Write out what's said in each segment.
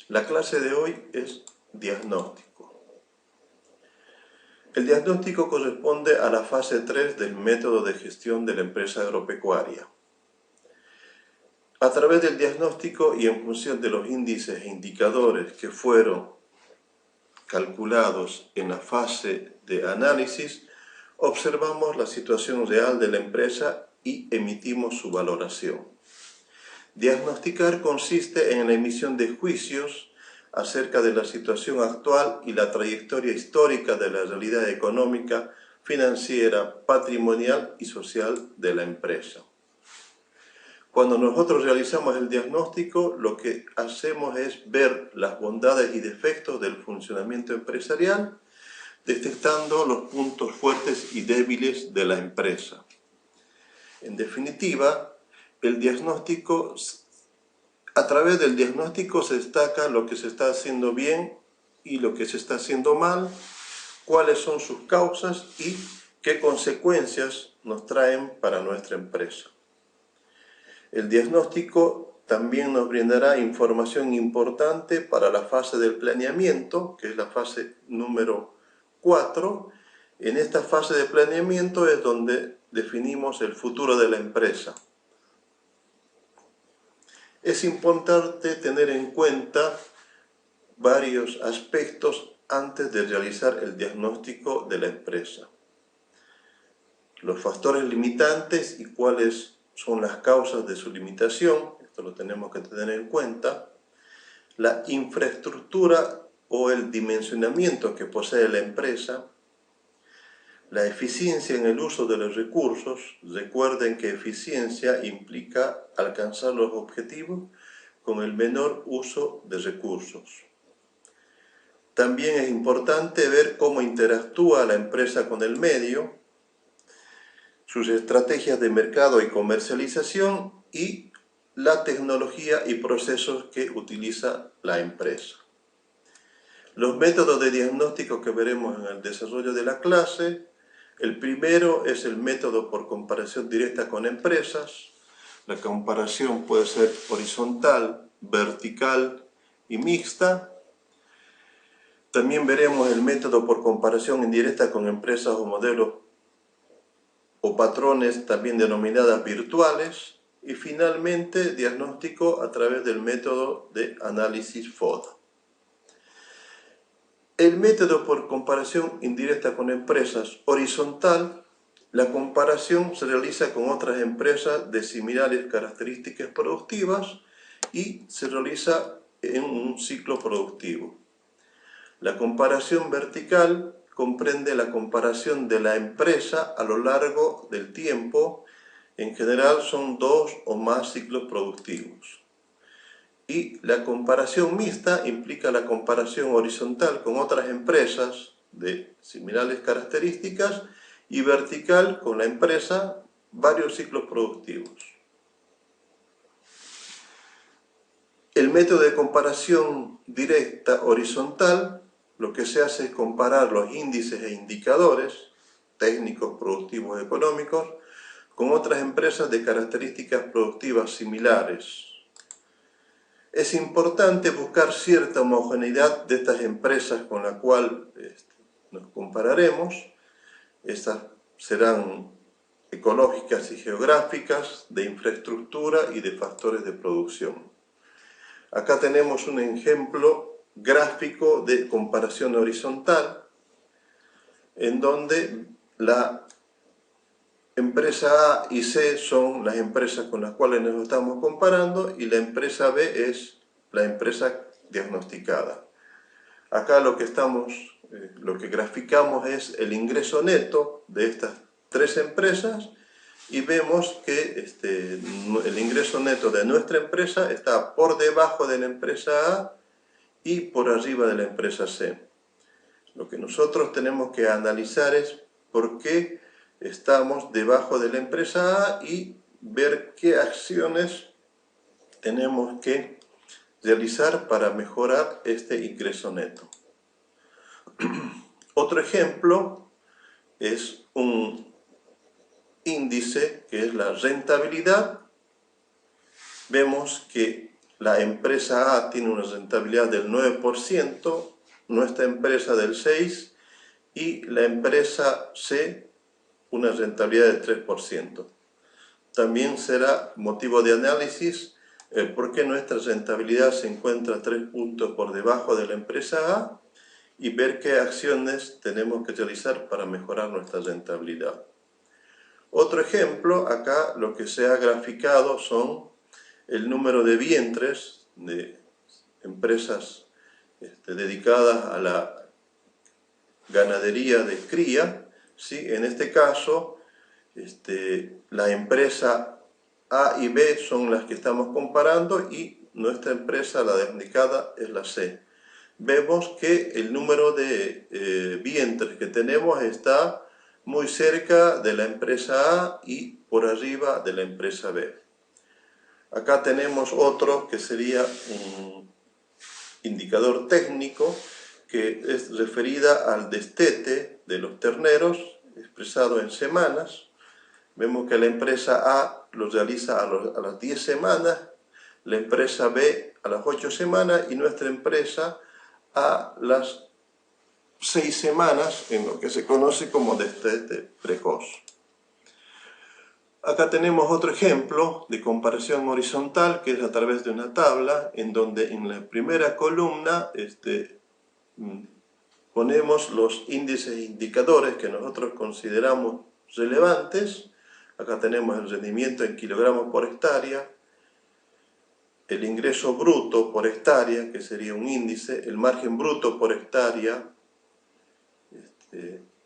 La clase de hoy es diagnóstico. El diagnóstico corresponde a la fase 3 del método de gestión de la empresa agropecuaria. A través del diagnóstico y en función de los índices e indicadores que fueron calculados en la fase de análisis, observamos la situación real de la empresa y emitimos su valoración. Diagnosticar consiste en la emisión de juicios acerca de la situación actual y la trayectoria histórica de la realidad económica, financiera, patrimonial y social de la empresa. Cuando nosotros realizamos el diagnóstico, lo que hacemos es ver las bondades y defectos del funcionamiento empresarial, detectando los puntos fuertes y débiles de la empresa. En definitiva, a través del diagnóstico se destaca lo que se está haciendo bien y lo que se está haciendo mal, cuáles son sus causas y qué consecuencias nos traen para nuestra empresa. El diagnóstico también nos brindará información importante para la fase del planeamiento, que es la fase número 4. En esta fase de planeamiento es donde definimos el futuro de la empresa. Es importante tener en cuenta varios aspectos antes de realizar el diagnóstico de la empresa. Los factores limitantes y cuáles son las causas de su limitación, esto lo tenemos que tener en cuenta. La infraestructura o el dimensionamiento que posee la empresa. La eficiencia en el uso de los recursos. Recuerden que eficiencia implica alcanzar los objetivos con el menor uso de recursos. También es importante ver cómo interactúa la empresa con el medio, sus estrategias de mercado y comercialización y la tecnología y procesos que utiliza la empresa. Los métodos de diagnóstico que veremos en el desarrollo de la clase. El primero es el método por comparación directa con empresas. La comparación puede ser horizontal, vertical y mixta. También veremos el método por comparación indirecta con empresas o modelos o patrones también denominadas virtuales. Y finalmente, diagnóstico a través del método de análisis FODA. El método por comparación indirecta con empresas horizontal, la comparación se realiza con otras empresas de similares características productivas y se realiza en un ciclo productivo. La comparación vertical comprende la comparación de la empresa a lo largo del tiempo. En general son 2 o más ciclos productivos. Y la comparación mixta implica la comparación horizontal con otras empresas de similares características y vertical con la empresa varios ciclos productivos. El método de comparación directa horizontal, lo que se hace es comparar los índices e indicadores técnicos, productivos, económicos con otras empresas de características productivas similares. Es importante buscar cierta homogeneidad de estas empresas con la cual nos compararemos. Estas serán ecológicas y geográficas, de infraestructura y de factores de producción. Acá tenemos un ejemplo gráfico de comparación horizontal, en donde la empresa A y C son las empresas con las cuales nos estamos comparando y la empresa B es la empresa diagnosticada. Acá lo que graficamos es el ingreso neto de estas 3 empresas y vemos que el ingreso neto de nuestra empresa está por debajo de la empresa A y por arriba de la empresa C. Lo que nosotros tenemos que analizar es por qué estamos debajo de la empresa A y ver qué acciones tenemos que realizar para mejorar este ingreso neto. Otro ejemplo es un índice que es la rentabilidad. Vemos que la empresa A tiene una rentabilidad del 9%, nuestra empresa del 6% y la empresa C una rentabilidad del 3%. También será motivo de análisis el por qué nuestra rentabilidad se encuentra 3 puntos por debajo de la empresa A y ver qué acciones tenemos que realizar para mejorar nuestra rentabilidad. Otro ejemplo, acá lo que se ha graficado son el número de vientres de empresas dedicadas a la ganadería de cría, ¿sí? En este caso, la empresa A y B son las que estamos comparando y nuestra empresa, la indicada, es la C. Vemos que el número de vientres que tenemos está muy cerca de la empresa A y por arriba de la empresa B. Acá tenemos otro que sería un indicador técnico que es referida al destete de los terneros expresado en semanas. Vemos que la empresa A lo realiza a las 10 semanas, la empresa B a las 8 semanas y nuestra empresa a las 6 semanas en lo que se conoce como destete precoz. Acá tenemos otro ejemplo de comparación horizontal que es a través de una tabla en donde en la primera columna ponemos los índices e indicadores que nosotros consideramos relevantes. Acá tenemos el rendimiento en kilogramos por hectárea, el ingreso bruto por hectárea, que sería un índice, el margen bruto por hectárea,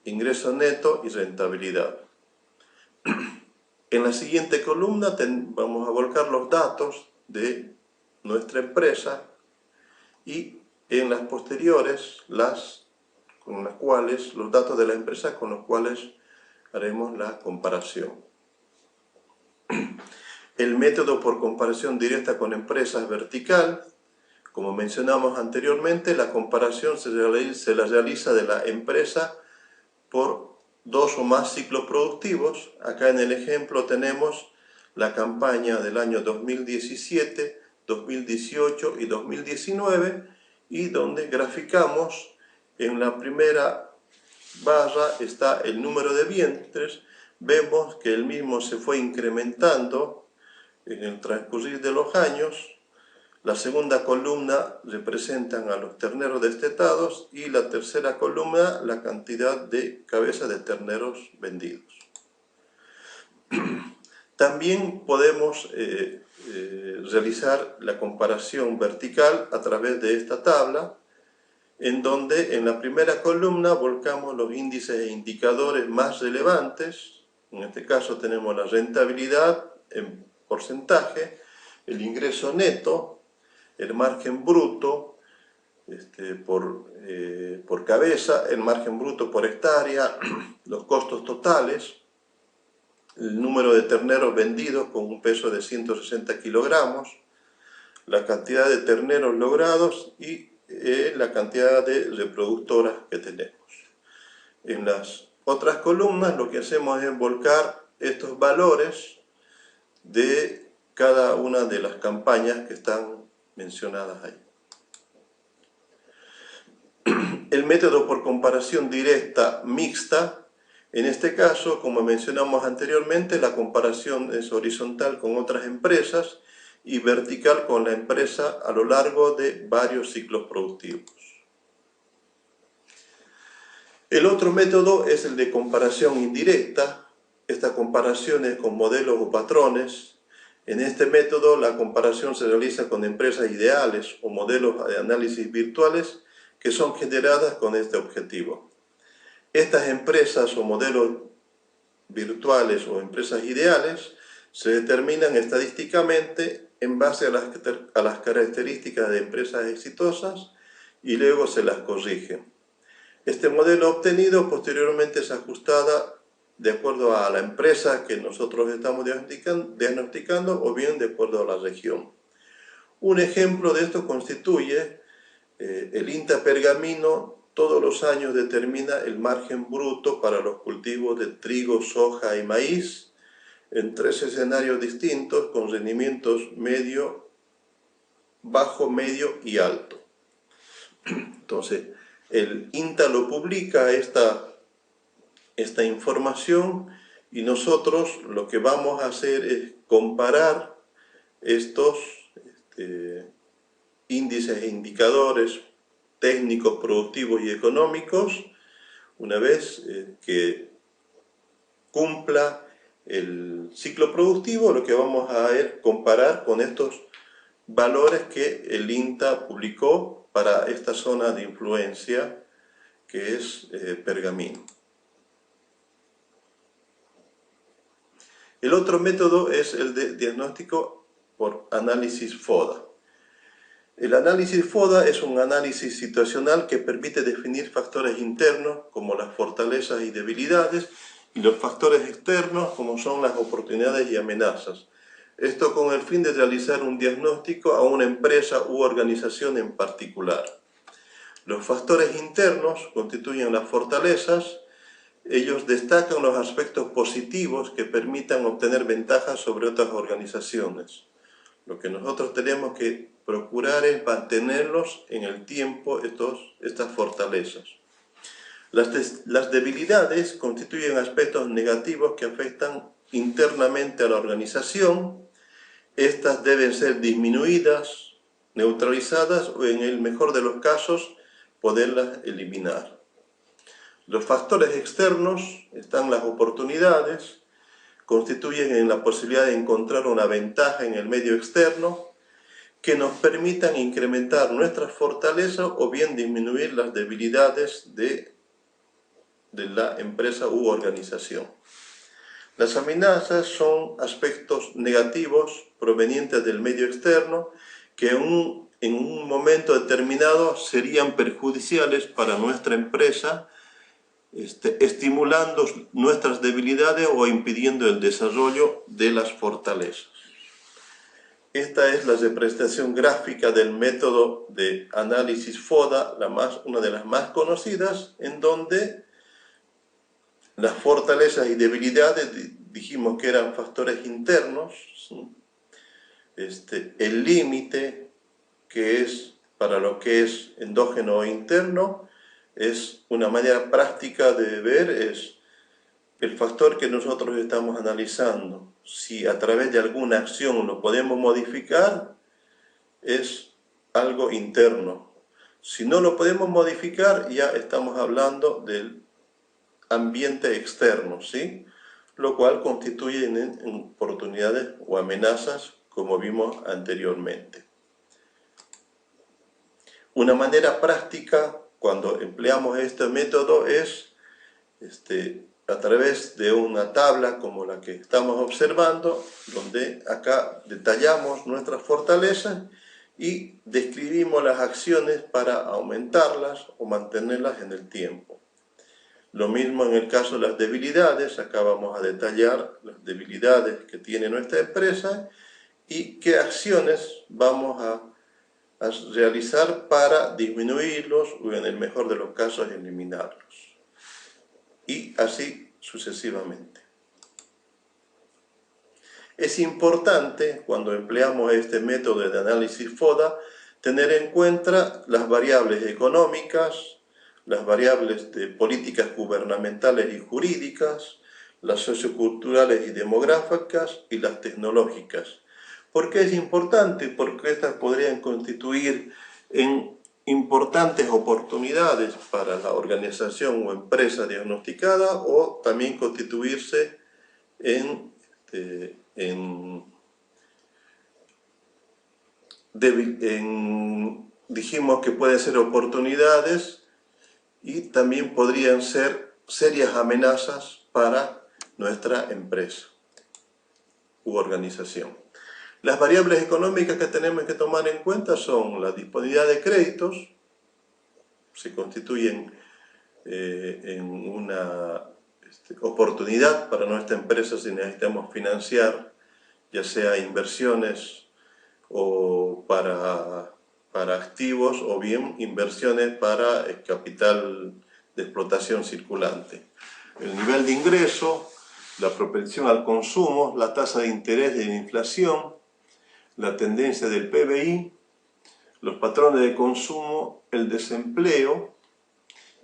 ingreso neto y rentabilidad. En la siguiente columna vamos a volcar los datos de nuestra empresa y en las posteriores los datos de la empresa con los cuales haremos la comparación. El método por comparación directa con empresas vertical. Como mencionamos anteriormente, la comparación se la realiza de la empresa por 2 o más ciclos productivos. Acá en el ejemplo tenemos la campaña del año 2017, 2018 y 2019 y donde graficamos en la primera barra está el número de vientres. Vemos que el mismo se fue incrementando en el transcurrir de los años. La segunda columna representan a los terneros destetados y la tercera columna la cantidad de cabezas de terneros vendidos. También podemos realizar la comparación vertical a través de esta tabla, en donde en la primera columna volcamos los índices e indicadores más relevantes. En este caso tenemos la rentabilidad en porcentaje, el ingreso neto, el margen bruto por cabeza, el margen bruto por hectárea, los costos totales, el número de terneros vendidos con un peso de 160 kilogramos, la cantidad de terneros logrados y la cantidad de reproductoras que tenemos. En las otras columnas lo que hacemos es volcar estos valores de cada una de las campañas que están mencionadas ahí. El método por comparación directa mixta, en este caso, como mencionamos anteriormente, la comparación es horizontal con otras empresas y vertical con la empresa a lo largo de varios ciclos productivos. El otro método es el de comparación indirecta. Esta comparación es con modelos o patrones. En este método la comparación se realiza con empresas ideales o modelos de análisis virtuales que son generadas con este objetivo. Estas empresas o modelos virtuales o empresas ideales se determinan estadísticamente en base a las características de empresas exitosas y luego se las corrige. Este modelo obtenido posteriormente es ajustada de acuerdo a la empresa que nosotros estamos diagnosticando o bien de acuerdo a la región. Un ejemplo de esto constituye el INTA Pergamino. Todos los años determina el margen bruto para los cultivos de trigo, soja y maíz en 3 escenarios distintos con rendimientos medio, bajo, medio y alto. Entonces, el INTA lo publica esta información y nosotros lo que vamos a hacer es comparar estos índices e indicadores técnicos, productivos y económicos una vez que cumpla el ciclo productivo. Lo que vamos a comparar con estos valores que el INTA publicó para esta zona de influencia que es Pergamino. El otro método es el de diagnóstico por análisis FODA. El análisis FODA es un análisis situacional que permite definir factores internos como las fortalezas y debilidades y los factores externos como son las oportunidades y amenazas. Esto con el fin de realizar un diagnóstico a una empresa u organización en particular. Los factores internos constituyen las fortalezas. Ellos destacan los aspectos positivos que permitan obtener ventajas sobre otras organizaciones. Lo que nosotros tenemos que procurar es mantenerlos en el tiempo, estas fortalezas. Las debilidades constituyen aspectos negativos que afectan internamente a la organización. Estas deben ser disminuidas, neutralizadas o, en el mejor de los casos, poderlas eliminar. Los factores externos están las oportunidades, constituyen en la posibilidad de encontrar una ventaja en el medio externo que nos permitan incrementar nuestras fortalezas o bien disminuir las debilidades de la empresa u organización. Las amenazas son aspectos negativos provenientes del medio externo que en un momento determinado serían perjudiciales para nuestra empresa, estimulando nuestras debilidades o impidiendo el desarrollo de las fortalezas. Esta es la representación gráfica del método de análisis FODA, una de las más conocidas, en donde las fortalezas y debilidades dijimos que eran factores internos, ¿sí? El límite, que es para lo que es endógeno o interno, es una manera práctica de ver, es el factor que nosotros estamos analizando. Si a través de alguna acción lo podemos modificar, es algo interno. Si no lo podemos modificar, ya estamos hablando del ambiente externo, ¿sí? Lo cual constituye oportunidades o amenazas, como vimos anteriormente. Una manera práctica, cuando empleamos este método, es a través de una tabla como la que estamos observando, donde acá detallamos nuestras fortalezas y describimos las acciones para aumentarlas o mantenerlas en el tiempo. Lo mismo en el caso de las debilidades. Acá vamos a detallar las debilidades que tiene nuestra empresa y qué acciones vamos a realizar para disminuirlos o, en el mejor de los casos, eliminarlos. Y así sucesivamente. Es importante, cuando empleamos este método de análisis FODA, tener en cuenta las variables económicas, las variables de políticas gubernamentales y jurídicas, las socioculturales y demográficas y las tecnológicas. ¿Por qué es importante? Porque estas podrían constituir en importantes oportunidades para la organización o empresa diagnosticada, o también constituirse dijimos que pueden ser oportunidades y también podrían ser serias amenazas para nuestra empresa u organización. Las variables económicas que tenemos que tomar en cuenta son la disponibilidad de créditos, se constituyen en una oportunidad para nuestra empresa si necesitamos financiar, ya sea inversiones o para activos, o bien inversiones para el capital de explotación circulante. El nivel de ingreso, la propensión al consumo, la tasa de interés de la inflación, la tendencia del PBI, los patrones de consumo, el desempleo,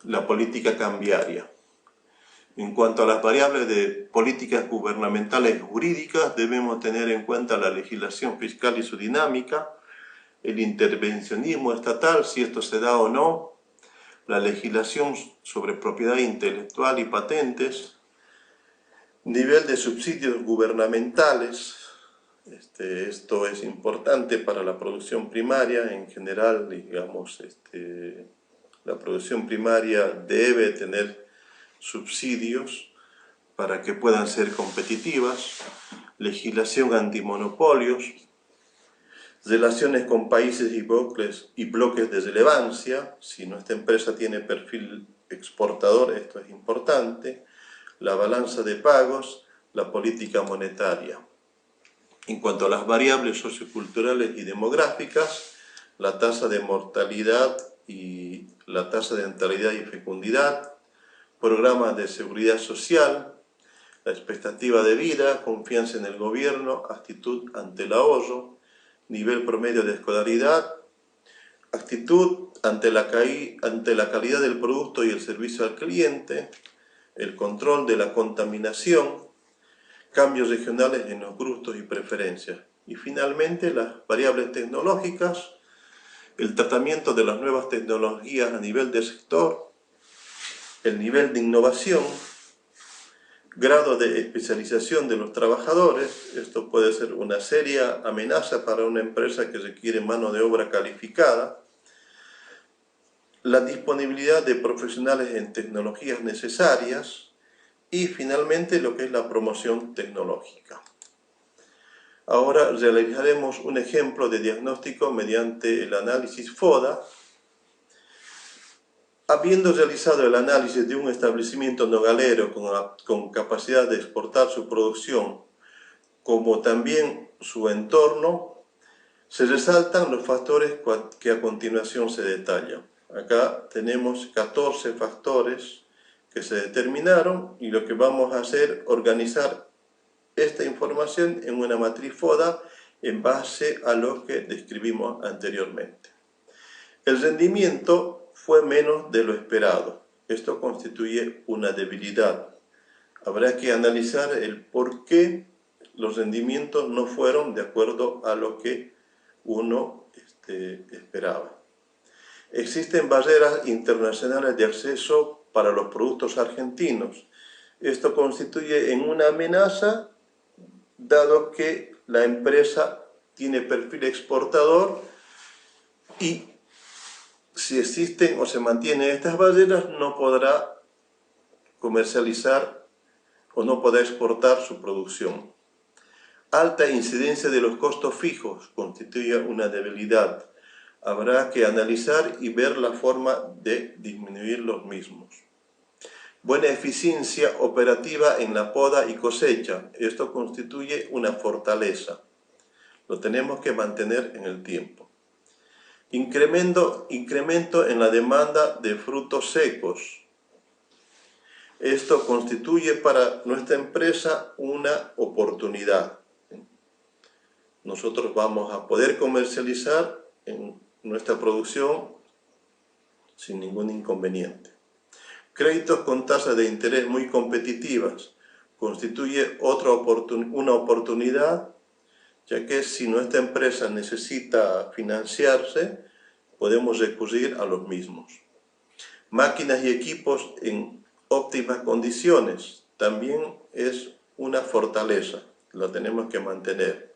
la política cambiaria. En cuanto a las variables de políticas gubernamentales jurídicas, debemos tener en cuenta la legislación fiscal y su dinámica, el intervencionismo estatal, si esto se da o no, la legislación sobre propiedad intelectual y patentes, nivel de subsidios gubernamentales. Esto es importante para la producción primaria en general, digamos, la producción primaria debe tener subsidios para que puedan ser competitivas, legislación antimonopolios, relaciones con países y bloques de relevancia, si nuestra empresa tiene perfil exportador, esto es importante, la balanza de pagos, la política monetaria. En cuanto a las variables socioculturales y demográficas, la tasa de mortalidad y la tasa de natalidad y fecundidad, programas de seguridad social, la expectativa de vida, confianza en el gobierno, actitud ante el ahorro, nivel promedio de escolaridad, actitud ante la calidad del producto y el servicio al cliente, el control de la contaminación, cambios regionales en los gustos y preferencias. Y finalmente, las variables tecnológicas, el tratamiento de las nuevas tecnologías a nivel de sector, el nivel de innovación, grado de especialización de los trabajadores. Esto puede ser una seria amenaza para una empresa que requiere mano de obra calificada, la disponibilidad de profesionales en tecnologías necesarias y finalmente lo que es la promoción tecnológica. Ahora realizaremos un ejemplo de diagnóstico mediante el análisis FODA. Habiendo realizado el análisis de un establecimiento nogalero con capacidad de exportar su producción, como también su entorno, se resaltan los factores que a continuación se detallan. Acá tenemos 14 factores que se determinaron y lo que vamos a hacer es organizar esta información en una matriz FODA en base a lo que describimos anteriormente. El rendimiento fue menos de lo esperado. Esto constituye una debilidad. Habrá que analizar el por qué los rendimientos no fueron de acuerdo a lo que uno esperaba. Existen barreras internacionales de acceso para los productos argentinos. Esto constituye una amenaza, dado que la empresa tiene perfil exportador y si existen o se mantienen estas barreras, no podrá comercializar o no podrá exportar su producción. Alta incidencia de los costos fijos constituye una debilidad. Habrá que analizar y ver la forma de disminuir los mismos. Buena eficiencia operativa en la poda y cosecha. Esto constituye una fortaleza. Lo tenemos que mantener en el tiempo. Incremento en la demanda de frutos secos. Esto constituye para nuestra empresa una oportunidad. Nosotros vamos a poder comercializar en nuestra producción sin ningún inconveniente. Créditos con tasas de interés muy competitivas constituye una oportunidad, ya que si nuestra empresa necesita financiarse, podemos recurrir a los mismos. Máquinas y equipos en óptimas condiciones también es una fortaleza, lo tenemos que mantener.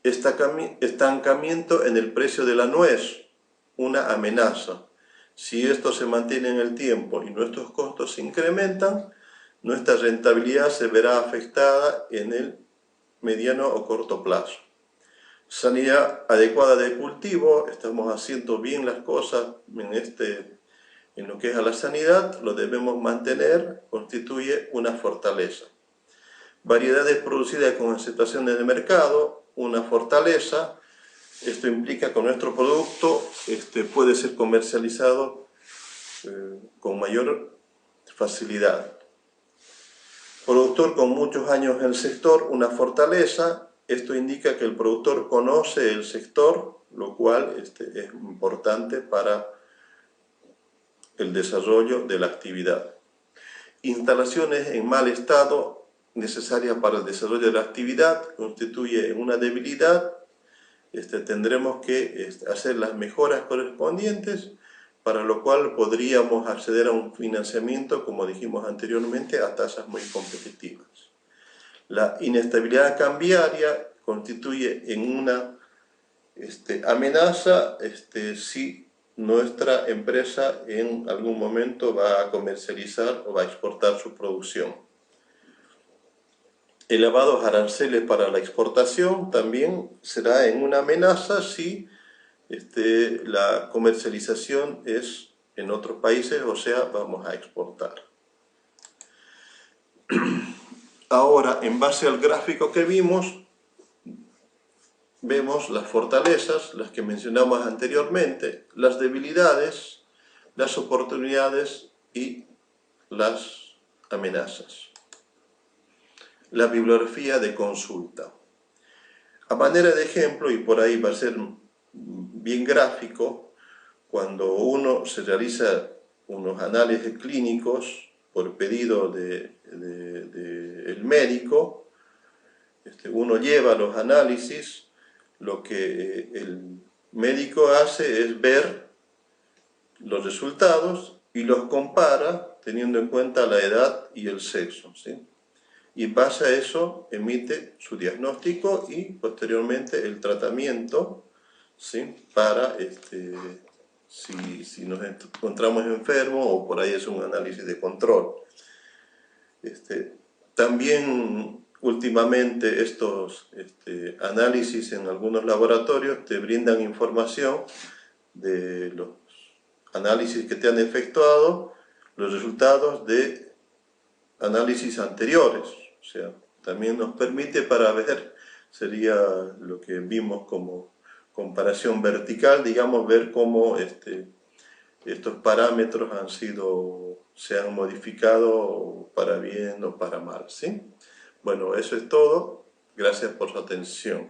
Estancamiento en el precio de la nuez, una amenaza. Si esto se mantiene en el tiempo y nuestros costos se incrementan, nuestra rentabilidad se verá afectada en el mediano o corto plazo. Sanidad adecuada de cultivo, estamos haciendo bien las cosas en lo que es a la sanidad, lo debemos mantener, constituye una fortaleza. Variedades producidas con aceptación en el mercado, una fortaleza. Esto implica que nuestro producto puede ser comercializado con mayor facilidad. Productor con muchos años en el sector, una fortaleza. Esto indica que el productor conoce el sector lo cual es importante para el desarrollo de la actividad. Instalaciones en mal estado, necesarias para el desarrollo de la actividad, constituye una debilidad. Tendremos que hacer las mejoras correspondientes, para lo cual podríamos acceder a un financiamiento, como dijimos anteriormente, a tasas muy competitivas. La inestabilidad cambiaria constituye en una amenaza si nuestra empresa en algún momento va a comercializar o va a exportar su producción. Elevados aranceles para la exportación también será en una amenaza si la comercialización es en otros países, o sea, vamos a exportar. Ahora, en base al gráfico que vimos las fortalezas, las que mencionamos anteriormente, las debilidades, las oportunidades y las amenazas. La bibliografía de consulta. A manera de ejemplo, y por ahí va a ser bien gráfico, cuando uno se realiza unos análisis clínicos por pedido del médico, uno lleva los análisis. Lo que el médico hace es ver los resultados y los compara teniendo en cuenta la edad y el sexo, ¿sí? Y en base a eso emite su diagnóstico y posteriormente el tratamiento, ¿sí? Para si nos encontramos enfermos o por ahí es un análisis de control. También últimamente estos análisis en algunos laboratorios te brindan información de los análisis que te han efectuado, los resultados de análisis anteriores. O sea, también nos permite para ver, sería lo que vimos como comparación vertical, digamos, ver cómo estos parámetros se han modificado para bien o para mal, ¿sí? Bueno, eso es todo. Gracias por su atención.